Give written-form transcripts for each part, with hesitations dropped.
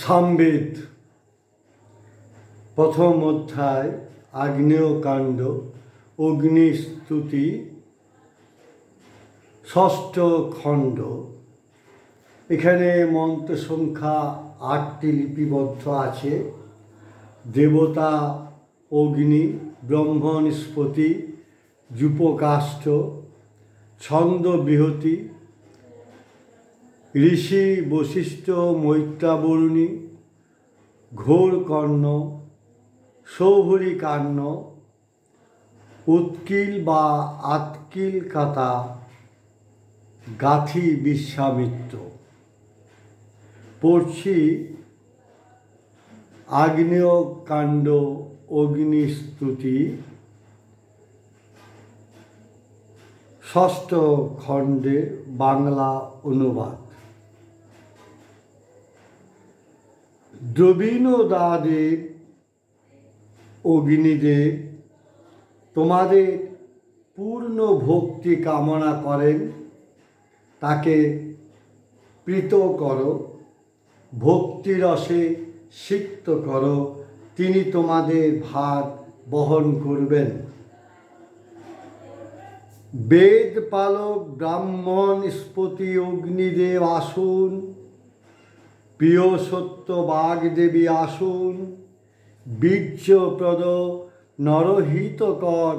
সামবেদ প্রথম অধ্যায় আগ্নেয়কাণ্ড অগ্নিস্তুতি ষষ্ঠ খণ্ড। এখানে মন্ত্র সংখ্যা ৮টি লিপিবদ্ধ আছে। দেবতা অগ্নি, ব্রহ্মনিষ্পতি, যূপকাষ্ঠ, ছন্দ বৃহতি, ঋষি বশিষ্ঠ মৈত্রাবরুণী, ঘোরকর্ণ, সৌভরিকান্ন, উৎকিল বা আৎকিল কাতা, গাথি বিশ্বামিত্র। পড়ছি আগ্নেয়কাণ্ড অগ্নিস্তুতি ষষ্ঠ খণ্ডের বাংলা অনুবাদ। দ্রবিণদাদেব অগ্নিদেব তোমাদের পূর্ণ ভক্তি কামনা করেন, তাকে প্রীত করো, ভক্তিরসে সিক্ত করো, তিনি তোমাদের ভার বহন করবেন। বেদ পালক ব্রাহ্মণ স্পতি অগ্নিদেব আসুন, প্রিয় সত্য বাগদেবী আসুন, বীর্যপ্রদ নরহিতকর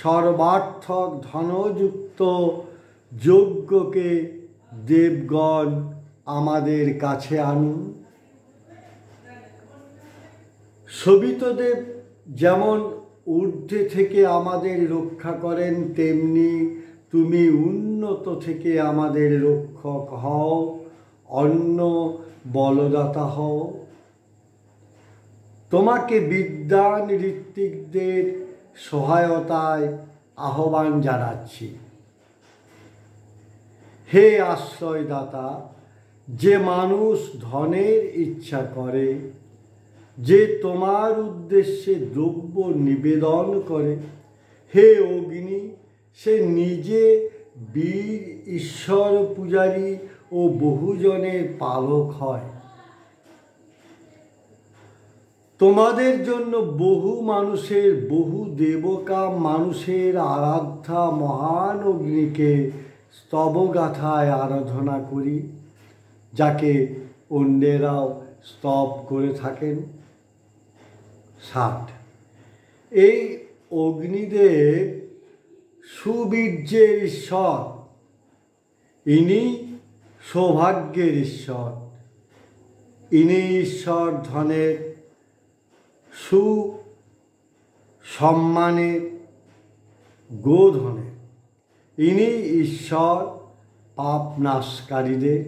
সর্বার্থক ধনযুক্ত যজ্ঞকে দেবগণ আমাদের কাছে আনুন। সবিতদেব যেমন ঊর্ধ্বে থেকে আমাদের রক্ষা করেন, তেমনি তুমি উন্নত থেকে আমাদের রক্ষক হও, অন্ন বলদাতা হও। তোমাকে বিদ্বান ঋত্বিকদের সহায়তায় আহ্বান জানাচ্ছি। হে আশ্রয়দাতা, যে মানুষ ধনের ইচ্ছা করে, যে তোমার উদ্দেশ্যে দ্রব্য নিবেদন করে, হে অগ্নি, সে নিজে বীর ঈশ্বর পূজারী ও বহুজনের পালক হয়। তোমাদের জন্য বহু মানুষের, বহু দেবকাম মানুষের আরাধ্যা মহান অগ্নিকে স্তবগাথায় আরাধনা করি, যাকে অন্যেরাও স্তব করে থাকেন। 60 এই অগ্নিদেব সুবীর্যের ঈশ্বর, ইনি সৌভাগ্যের ঈশ্বর, ইনি ঈশ্বর ধনের, সুসম্মানের, গোধনের, ইনি ঈশ্বর পাপ নাশকারীদের।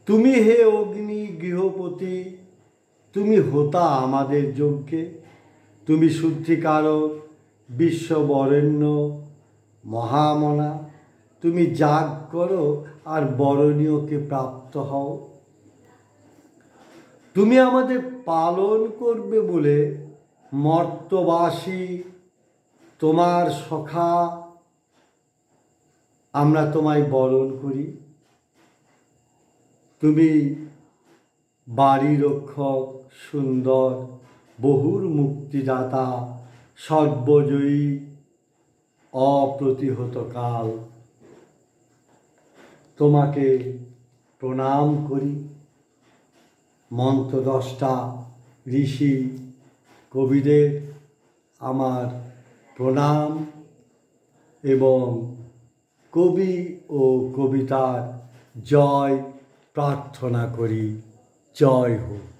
তুমি হে অগ্নি গৃহপতি, তুমি হোতা আমাদের যজ্ঞে, তুমি শুদ্ধিকারক, বিশ্ববরেণ্য, মহামনা, তুমি যাগ করো আর বরণীয়কে প্রাপ্ত হও। তুমি আমাদের পালন করবে বলে মর্তবাসী তোমার সখা আমরা তোমায় বরণ করি। তুমি বাড়ি রক্ষক, সুন্দর, বহুর মুক্তিদাতা, সর্বজয়ী, অপ্রতিহত কাল। তোমাকে প্রণাম করি। মন্ত্রদ্রষ্টা ঋষি কবিদের আমার প্রণাম এবং কবি ও কবিতার জয় প্রার্থনা করি। জয় হোক।